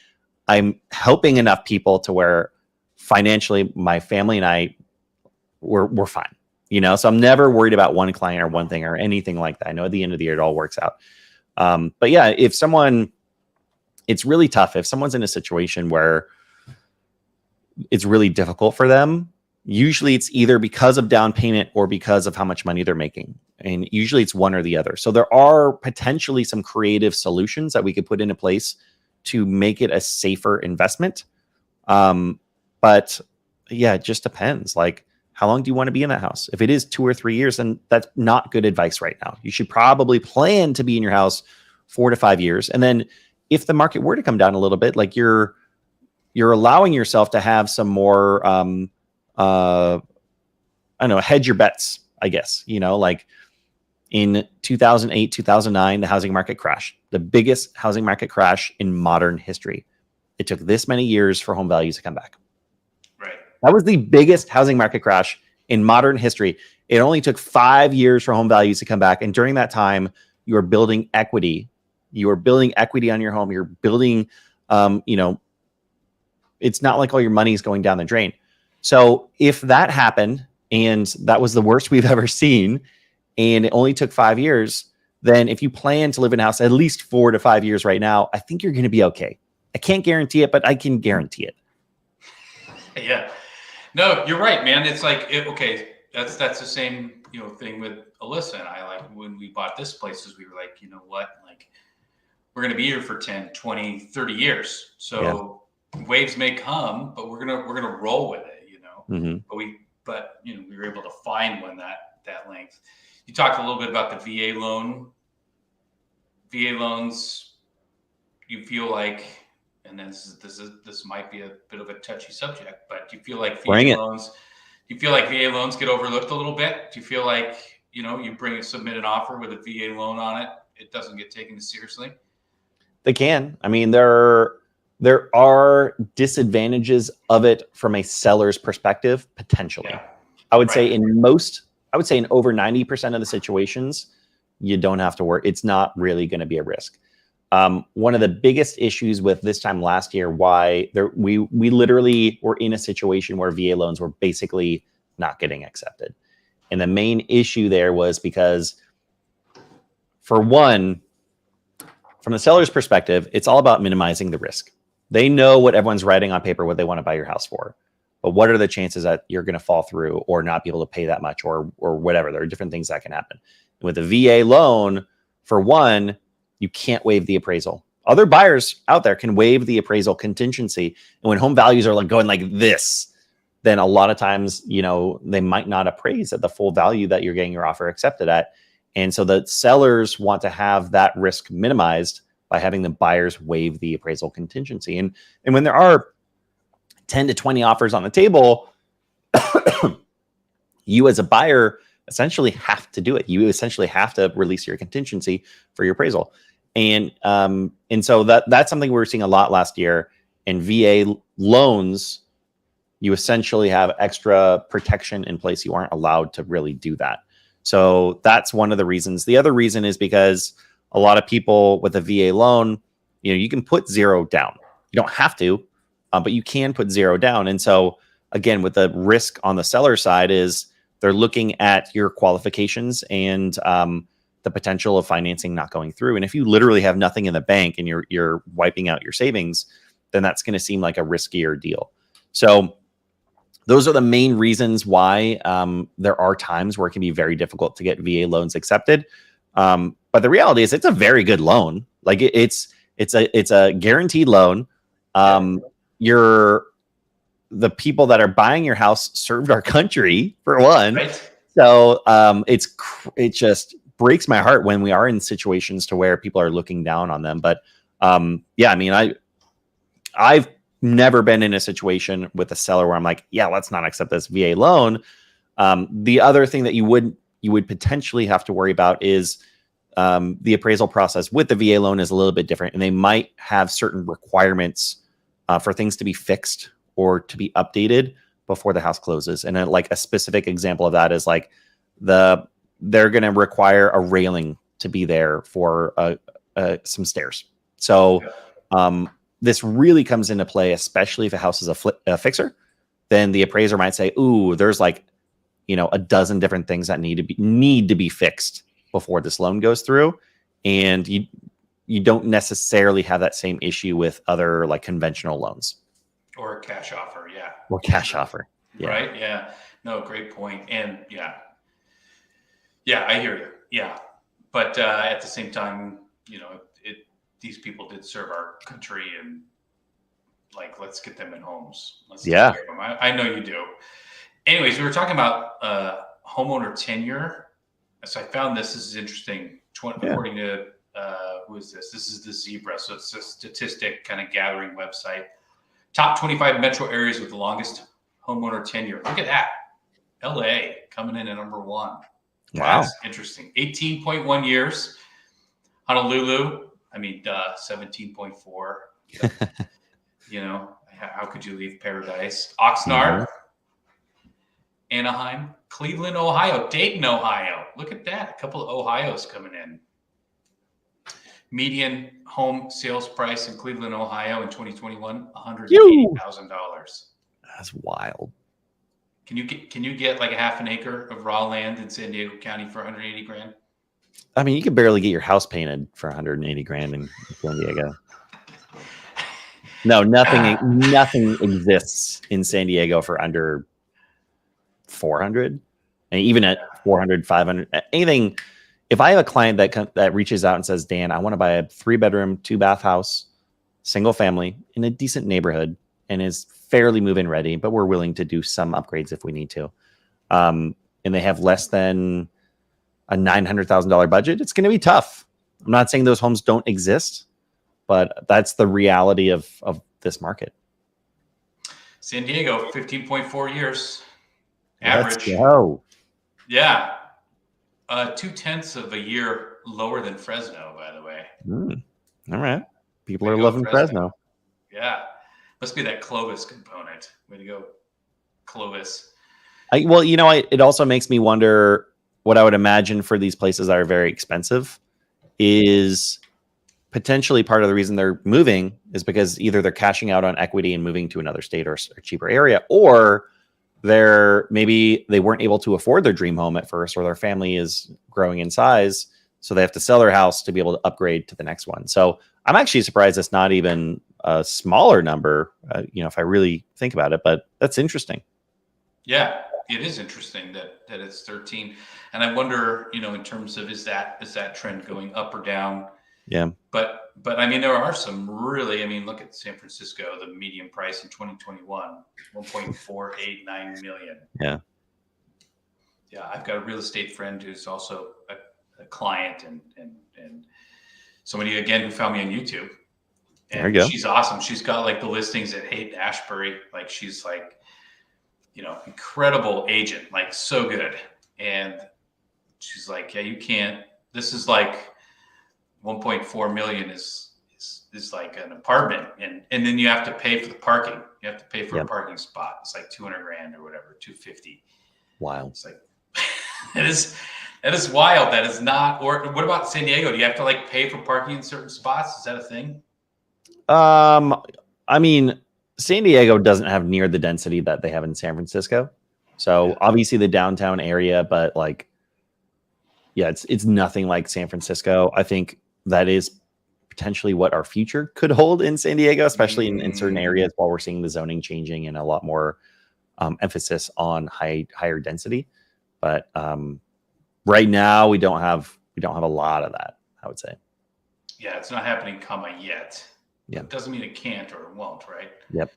I'm helping enough people to where financially my family and I, we're fine. So I'm never worried about one client or one thing or anything like that. I know at the end of the year, it all works out. But yeah, it's really tough. If someone's in a situation where it's really difficult for them, usually it's either because of down payment or because of how much money they're making. And usually it's one or the other. So there are potentially some creative solutions that we could put into place to make it a safer investment. But yeah, it just depends. Like, how long do you want to be in that house? If it is 2 or 3 years, then that's not good advice right now. You should probably plan to be in your house 4 to 5 years. And then if the market were to come down a little bit, like you're allowing yourself to have some more, I don't know, hedge your bets, I guess, like in 2008, 2009, the housing market crashed, the biggest housing market crash in modern history. It took this many years for home values to come back. Right. That was the biggest housing market crash in modern history. It only took 5 years for home values to come back. And during that time, you are building equity. You are building equity on your home. You're building, it's not like all your money is going down the drain. So if that happened and that was the worst we've ever seen, and it only took 5 years, then if you plan to live in a house at least 4 to 5 years right now, I think you're going to be okay. I can't guarantee it, but I can guarantee it. Yeah. No, you're right, man. It's like, okay, that's the same, thing with Alyssa and I. Like when we bought this place, we were like, you know what, like we're going to be here for 10, 20, 30 years. So waves may come, but we're going to roll with it, Mm-hmm. but we were able to find one that length. You talked a little bit about the VA loan. VA loans, you feel like, and this might be a bit of a touchy subject, but do you feel like VA loans get overlooked a little bit? Do you feel like, you submit an offer with a VA loan on it, it doesn't get taken seriously? They can. I mean, there are disadvantages of it from a seller's perspective, potentially. Yeah. I would say in over 90% of the situations, you don't have to worry. It's not really going to be a risk. One of the biggest issues with this time last year, we literally were in a situation where VA loans were basically not getting accepted. And the main issue there was because, for one, from the seller's perspective, it's all about minimizing the risk. They know what everyone's writing on paper, what they want to buy your house for. But what are the chances that you're going to fall through or not be able to pay that much or whatever? There are different things that can happen. With a VA loan, for one, you can't waive the appraisal. Other buyers out there can waive the appraisal contingency. And when home values are like going like this, then a lot of times, they might not appraise at the full value that you're getting your offer accepted at. And so the sellers want to have that risk minimized by having the buyers waive the appraisal contingency. And when there are 10 to 20 offers on the table, you as a buyer essentially have to do it. You essentially have to release your contingency for your appraisal. And so that's something we were seeing a lot last year. In VA loans, you essentially have extra protection in place. You aren't allowed to really do that. So that's one of the reasons. The other reason is because a lot of people with a VA loan, you can put zero down. You don't have to, but you can put zero down. And so again, with the risk on the seller side is they're looking at your qualifications and the potential of financing not going through. And if you literally have nothing in the bank and you're wiping out your savings, then that's going to seem like a riskier deal. So those are the main reasons why there are times where it can be very difficult to get VA loans accepted. But the reality is it's a very good loan. Like it's a guaranteed loan. The people that are buying your house served our country, for one. Right. So it just breaks my heart when we are in situations to where people are looking down on them. But yeah, I mean, I've never been in a situation with a seller where I'm like, yeah, let's not accept this VA loan. The other thing that you would potentially have to worry about is the appraisal process with the VA loan is a little bit different, and they might have certain requirements for things to be fixed or to be updated before the house closes. And like a specific example of that is like they're going to require a railing to be there for some stairs. So this really comes into play, especially if a house is a fixer. Then the appraiser might say, "Ooh, there's like, a dozen different things that need to be fixed before this loan goes through," and you don't necessarily have that same issue with other like conventional loans or a cash offer. Yeah. Or cash offer. Yeah. Right. Yeah. No, great point. And yeah, I hear you. Yeah. But at the same time, these people did serve our country, and like, let's get them in homes. Let's take care of them. I know you do. Anyways, we were talking about homeowner tenure. So I found this is interesting. According to who is this? This is the Zebra. So it's a statistic kind of gathering website. Top 25 metro areas with the longest homeowner tenure. Look at that. LA coming in at number 1. Wow. That's interesting. 18.1 years. Honolulu, 17.4. How could you leave paradise? Oxnard, Anaheim, Cleveland, Ohio, Dayton, Ohio. Look at that. A couple of Ohios coming in. Median home sales price in Cleveland, Ohio in 2021, $180,000. That's wild. Can you get like a half an acre of raw land in San Diego County for $180,000? I mean, you could barely get your house painted for $180,000 in San Diego. No, nothing exists in San Diego for under 400, and even at 400, 500, anything. If I have a client that reaches out and says, Dan, I want to buy a 3-bedroom, 2-bath house, single family in a decent neighborhood, and is fairly move-in ready, but we're willing to do some upgrades if we need to, and they have less than a $900,000 budget, it's going to be tough. I'm not saying those homes don't exist, but that's the reality of this market. San Diego, 15.4 years Let's average. go. Yeah. 0.2 of a year lower than Fresno, by the way. All right. People are loving Fresno. Yeah. Must be that Clovis component. Way to go, Clovis. Well, it also makes me wonder what I would imagine for these places that are very expensive is potentially part of the reason they're moving is because either they're cashing out on equity and moving to another state or a cheaper area, or maybe they weren't able to afford their dream home at first, or their family is growing in size, so they have to sell their house to be able to upgrade to the next one. So I'm actually surprised it's not even a smaller number, if I really think about it, but that's interesting. Yeah, it is interesting that it's 13. And I wonder, in terms of, is that trend going up or down? Yeah. But I mean, there are some really, look at San Francisco, the median price in 2021, 1.489 million. Yeah. Yeah. I've got a real estate friend who's also a client and somebody, again, who found me on YouTube. And there you go. She's awesome. She's got like the listings at Haight-Ashbury. Like she's like, incredible agent, like so good. And she's like, yeah, you can't, this is like 1.4 million is like an apartment. And then you have to pay for the parking. You have to pay for a parking spot. It's like $200,000 or whatever, 250. Wow. It's like, that is wild. That is not, or what about San Diego? Do you have to like pay for parking in certain spots? Is that a thing? San Diego doesn't have near the density that they have in San Francisco. So obviously the downtown area, but it's nothing like San Francisco. I think that is potentially what our future could hold in San Diego, especially in certain areas while we're seeing the zoning changing and a lot more emphasis on higher density. But right now we don't have a lot of that, I would say. Yeah, it's not happening, yet. Yeah. It doesn't mean it can't or it won't, right? Yep.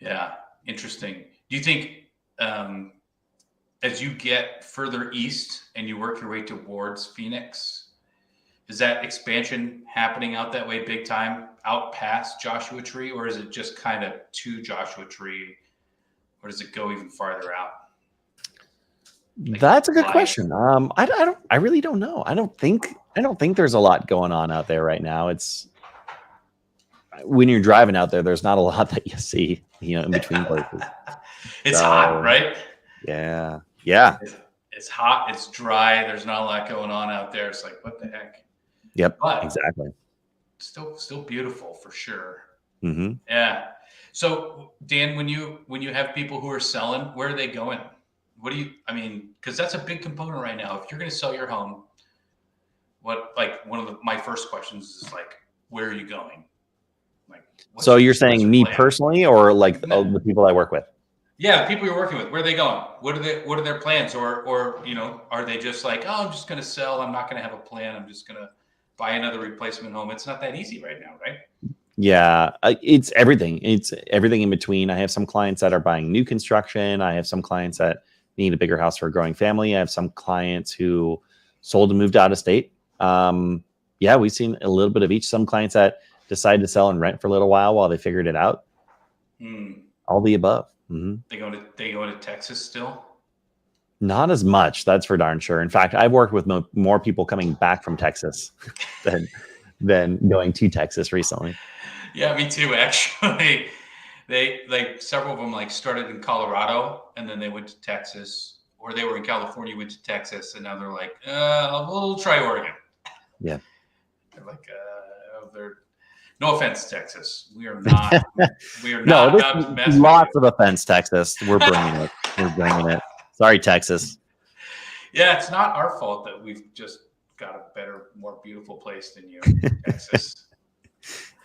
Yeah. Interesting. Do you think as you get further east and you work your way towards Phoenix, is that expansion happening out that way big time, out past Joshua Tree, or is it just kind of to Joshua Tree, or does it go even farther out? That's a good question. I really don't know. I don't think there's a lot going on out there right now. It's when you're driving out there, there's not a lot that you see, in between places. It's hot, right? Yeah. It's hot. It's dry. There's not a lot going on out there. It's like, what the heck? Yep. But exactly. Still beautiful for sure. Mm-hmm. Yeah. So Dan, when you have people who are selling, where are they going? Because that's a big component right now. If you're going to sell your home, one of my first questions is like, where are you going? So you're saying me personally, or like the people I work with? Yeah, the people you're working with, where are they going? What are their plans? Or are they just like, oh, I'm just going to sell. I'm not going to have a plan. I'm just going to buy another replacement home. It's not that easy right now, right? Yeah, it's everything. It's everything in between. I have some clients that are buying new construction. I have some clients that need a bigger house for a growing family. I have some clients who sold and moved out of state. We've seen a little bit of each. Some clients that decide to sell and rent for a little while they figured it out. All the above. Mm-hmm. They going to Texas still? Not as much, that's for darn sure. In fact, I've worked with more people coming back from Texas than going to Texas recently. Yeah, me too. Actually, they several of them started in Colorado and then they went to Texas, or they were in California, went to Texas, and now they're like, we'll try Oregon. Yeah. They're like, no offense, Texas. We are not. Lots of offense, Texas. We're bringing it. Sorry, Texas. Yeah, it's not our fault that we've just got a better, more beautiful place than you, Texas.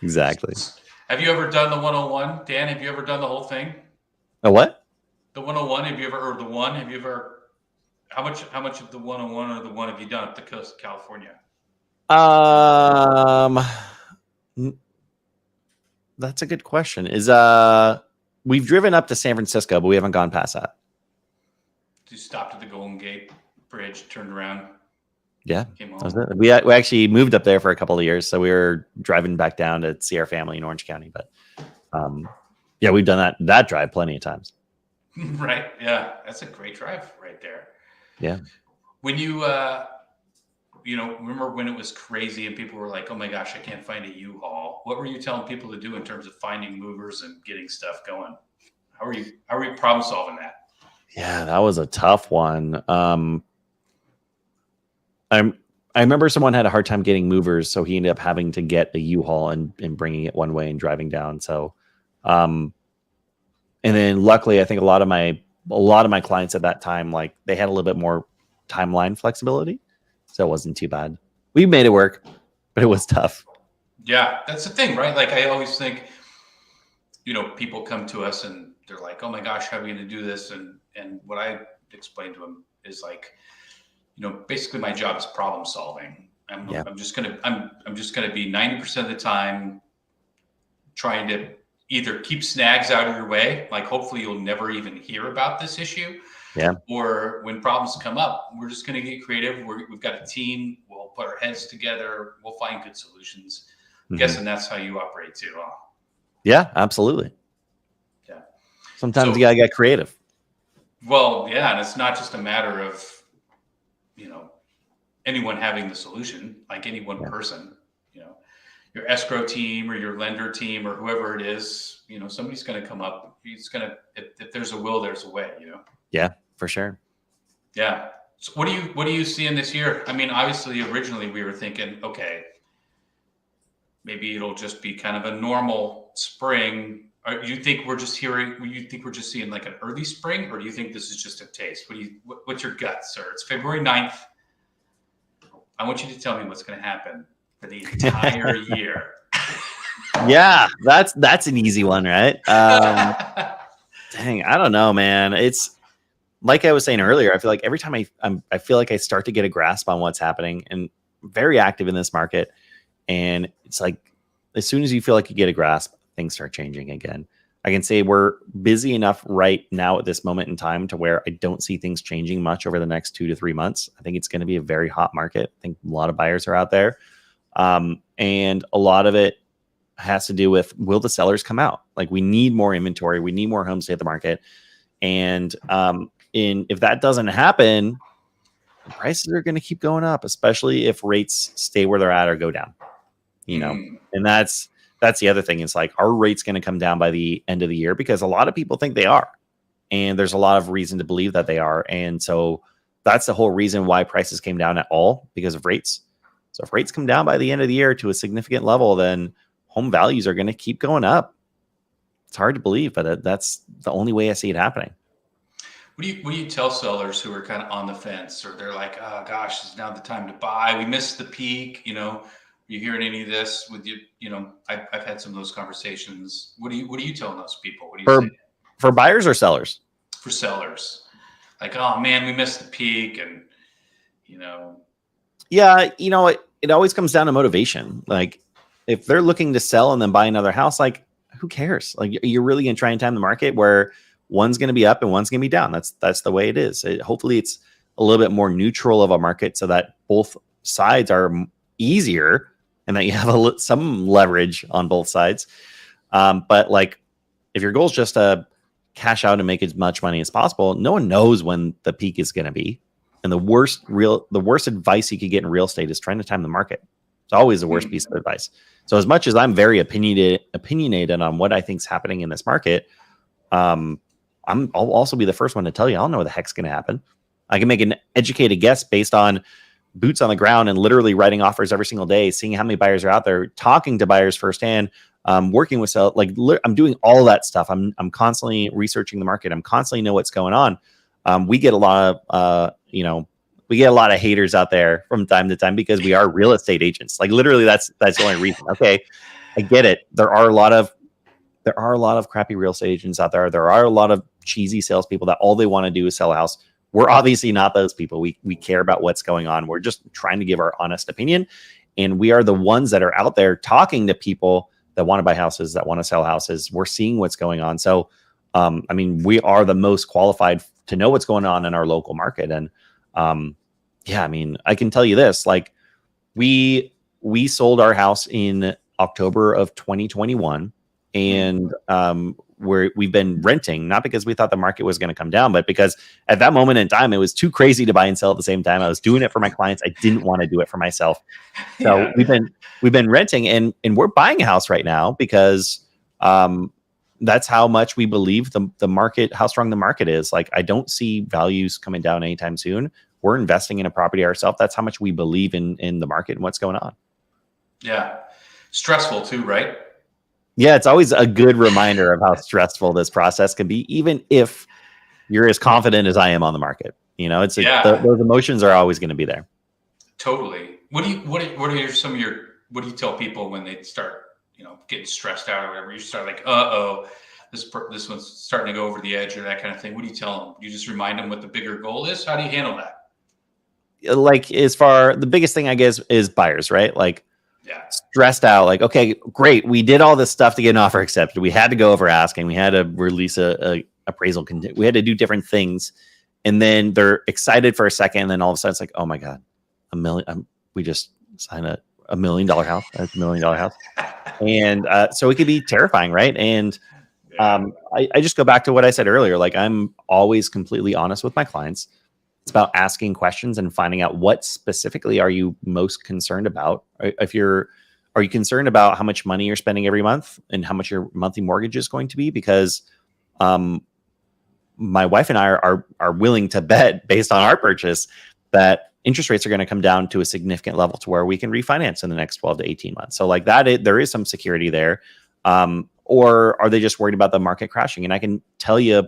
Exactly. Have you ever done the 101, Dan? Have you ever done the whole thing? A what? The 101, have you ever, or the one, have you ever, how much of the 101 or the one have you done up the coast of California? That's a good question. We've driven up to San Francisco, but we haven't gone past that. You stopped at the Golden Gate Bridge, turned around. Yeah, came that was home. it. We actually moved up there for a couple of years, so we were driving back down to see our family in Orange County. But yeah, we've done that drive plenty of times. Right. Yeah, that's a great drive right there. Yeah. When you remember when it was crazy and people were like, "Oh my gosh, I can't find a U-Haul." What were you telling people to do in terms of finding movers and getting stuff going? How are you problem solving that? Yeah, that was a tough one. I remember someone had a hard time getting movers, so he ended up having to get a U-Haul and bringing it one way and driving down. So, and then luckily, I think a lot of my clients at that time, like they had a little bit more timeline flexibility, so it wasn't too bad. We made it work, but it was tough. Yeah, that's the thing, right? Like I always think, people come to us and they're like, "Oh my gosh, how are we going to do this?" And what I explain to them is like, basically my job is problem solving. I'm just gonna be 90% of the time trying to either keep snags out of your way, like hopefully you'll never even hear about this issue. Yeah. Or when problems come up, we're just going to get creative. We've got a team. We'll put our heads together. We'll find good solutions. I'm guessing that's how you operate too, huh? Yeah, absolutely. Yeah. Sometimes you gotta get creative. Well, yeah, and it's not just a matter of anyone having the solution, like any one person. Your escrow team or your lender team or whoever it is, somebody's going to come up. He's going to, if there's a will, there's a way, Yeah, for sure. Yeah. So what do you see in this year? I mean, obviously originally we were thinking, okay, maybe it'll just be kind of a normal spring. Or you think we're just seeing like an early spring, or do you think this is just a taste? What's your gut, sir? It's February 9th. I want you to tell me what's going to happen for the entire year. Yeah, that's an easy one, right? Dang, I don't know, man. It's like I was saying earlier. I feel like every time I feel like I start to get a grasp on what's happening, and I'm very active in this market. And it's like as soon as you feel like you get a grasp, things start changing again. I can say we're busy enough right now at this moment in time to where I don't see things changing much over the next 2 to 3 months. I think it's going to be a very hot market. I think a lot of buyers are out there. And a lot of it has to do with, will the sellers come out? Like we need more inventory. We need more homes to hit the market. And if that doesn't happen, the prices are going to keep going up, especially if rates stay where they're at or go down, and that's the other thing. It's like, are rates going to come down by the end of the year? Because a lot of people think they are, and there's a lot of reason to believe that they are. And so that's the whole reason why prices came down at all, because of rates. So if rates come down by the end of the year to a significant level, then home values are going to keep going up. It's hard to believe, but that's the only way I see it happening. What do you tell sellers who are kind of on the fence, or they're like, "Oh gosh, it's now the time to buy. We missed the peak." You hearing any of this with you? I've had some of those conversations. What are you telling those people? What do you say? For buyers or sellers? For sellers, like, "Oh man, we missed the peak," and Yeah, it always comes down to motivation. Like if they're looking to sell and then buy another house, like who cares? Like you're really going to try and time the market where one's going to be up and one's going to be down. That's the way it is. Hopefully it's a little bit more neutral of a market so that both sides are easier and that you have some leverage on both sides. But like if your goal is just to cash out and make as much money as possible, no one knows when the peak is going to be. And the worst advice you could get in real estate is trying to time the market. It's always the worst piece of advice. So as much as I'm very opinionated on what I think is happening in this market, I'll also be the first one to tell you, I don't know what the heck's going to happen. I can make an educated guess based on boots on the ground and literally writing offers every single day, seeing how many buyers are out there, talking to buyers firsthand, working with sellers. Like I'm doing all of that stuff. I'm constantly researching the market. I'm constantly know what's going on. We get a lot of, haters out there from time to time because we are real estate agents. Like literally that's the only reason. Okay. I get it. There are a lot of there are a lot of crappy real estate agents out there. There are a lot of cheesy salespeople that all they want to do is sell a house. We're obviously not those people. We care about what's going on. We're just trying to give our honest opinion. And we are the ones that are out there talking to people that want to buy houses, that want to sell houses. We're seeing what's going on. So, I mean, we are the most qualified to know what's going on in our local market. And yeah, I mean, I can tell you this, like we sold our house in October of 2021, and we've been renting, not because we thought the market was going to come down, but because at that moment in time, it was too crazy to buy and sell at the same time. I was doing it for my clients. I didn't want to do it for myself. So we've been renting, and we're buying a house right now because that's how much we believe the market, how strong the market is. Like, I don't see values coming down anytime soon. We're investing in a property ourselves. That's how much we believe in the market and what's going on. Yeah. Stressful too, right? Yeah, it's always a good reminder of how stressful this process can be, even if you're as confident as I am on the market. You know, those emotions are always going to be there. Totally. What do you tell people when they start, getting stressed out or whatever? You start like, this one's starting to go over the edge or that kind of thing. What do you tell them? You just remind them what the bigger goal is? How do you handle that? Like, the biggest thing, I guess, is buyers, right? Like, stressed out, like, okay, great, we did all this stuff to get an offer accepted. We had to go over asking. We had to release a appraisal. We had to do different things, and then they're excited for a second, and then all of a sudden it's like, oh my god, $1 million. We just signed a $1 million house. That's $1 million house, and so it could be terrifying, right? And I just go back to what I said earlier. Like, I'm always completely honest with my clients. It's about asking questions and finding out what specifically are you most concerned about. Are you concerned about how much money you're spending every month and how much your monthly mortgage is going to be? Because my wife and I are willing to bet, based on our purchase, that interest rates are going to come down to a significant level to where we can refinance in the next 12 to 18 months. So like that, there is some security there. Or are they just worried about the market crashing? And I can tell you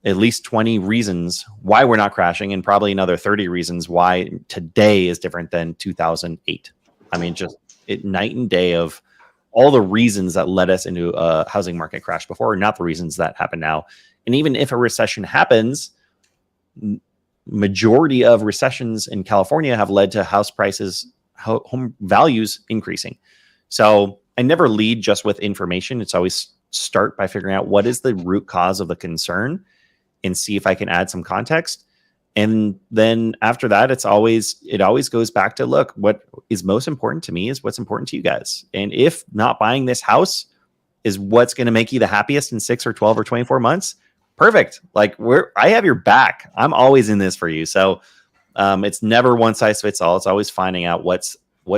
at least 20 reasons why we're not crashing, and probably another 30 reasons why today is different than 2008. I mean, just night and day of all the reasons that led us into a housing market crash before, not the reasons that happen now. And even if a recession happens, majority of recessions in California have led to house prices, home values increasing. So I never lead just with information. It's always start by figuring out what is the root cause of the concern and see if I can add some context. And then after that, it always goes back to, look, what is most important to me is what's important to you guys. And if not buying this house is what's going to make you the happiest in 6 or 12 or 24 months, perfect. Like, I have your back. I'm always in this for you. So it's never one size fits all. It's always finding out what's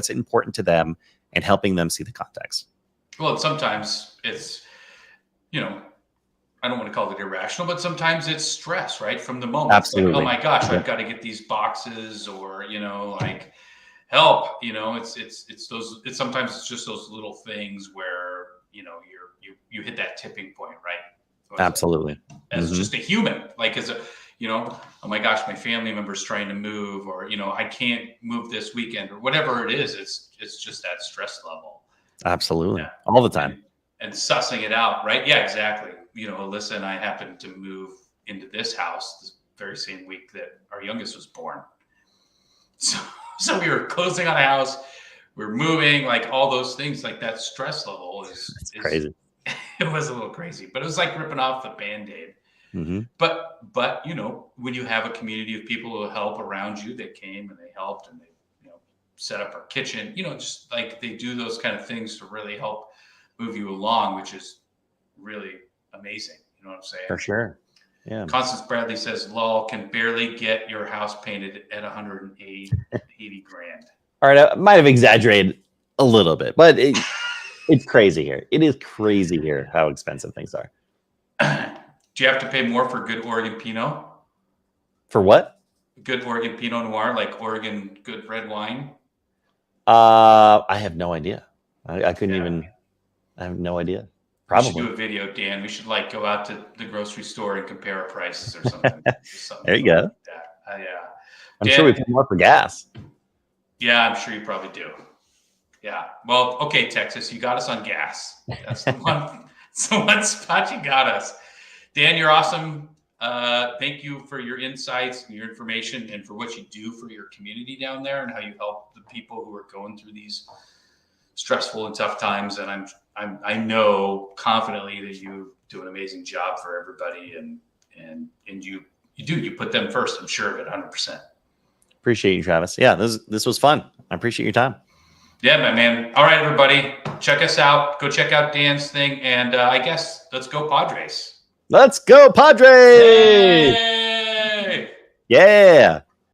important to them and helping them see the context. Well, sometimes it's, I don't want to call it irrational, but sometimes it's stress, right? From the moment. Absolutely. Like, oh my gosh, I've got to get these boxes, or, like, help, it's sometimes it's just those little things where, you hit that tipping point, right? So absolutely. As just a human, like, oh my gosh, my family member's trying to move, or, I can't move this weekend, or whatever it is. It's just that stress level. Absolutely. Yeah. All the time. And sussing it out, right? Yeah, exactly. Alyssa and I happened to move into this house the very same week that our youngest was born. So we were closing on a house, we're moving, like all those things, like that stress level is crazy. It was a little crazy, but it was like ripping off the Band-Aid. Mm-hmm. But when you have a community of people who help around you, they came and they helped, and they set up our kitchen, just like they do those kind of things to really help move you along, which is really amazing. You know what I'm saying? For sure. Yeah. Constance Bradley says, lol, can barely get your house painted at 180 grand. All right. I might have exaggerated a little bit, but it's crazy here. It is crazy here how expensive things are. Do you have to pay more for good Oregon Pinot? For what? Good Oregon Pinot Noir, like Oregon good red wine? I have no idea. I couldn't even. I have no idea. Probably. We should do a video, Dan. We should go out to the grocery store and compare our prices or something. There you go. Like that. Yeah. I'm sure we pay more for gas. Yeah, I'm sure you probably do. Yeah. Well, okay, Texas, you got us on gas. That's the one. So what spot you got us? Dan, you're awesome. Thank you for your insights and your information and for what you do for your community down there and how you help the people who are going through these stressful and tough times. And I know confidently that you do an amazing job for everybody, and you put them first. I'm sure of it 100%. Appreciate you, Travis. Yeah, this was fun. I appreciate your time. Yeah, my man. All right, everybody, check us out. Go check out Dan's thing, and I guess let's go Padres. Let's go Padres! Yay! Yeah.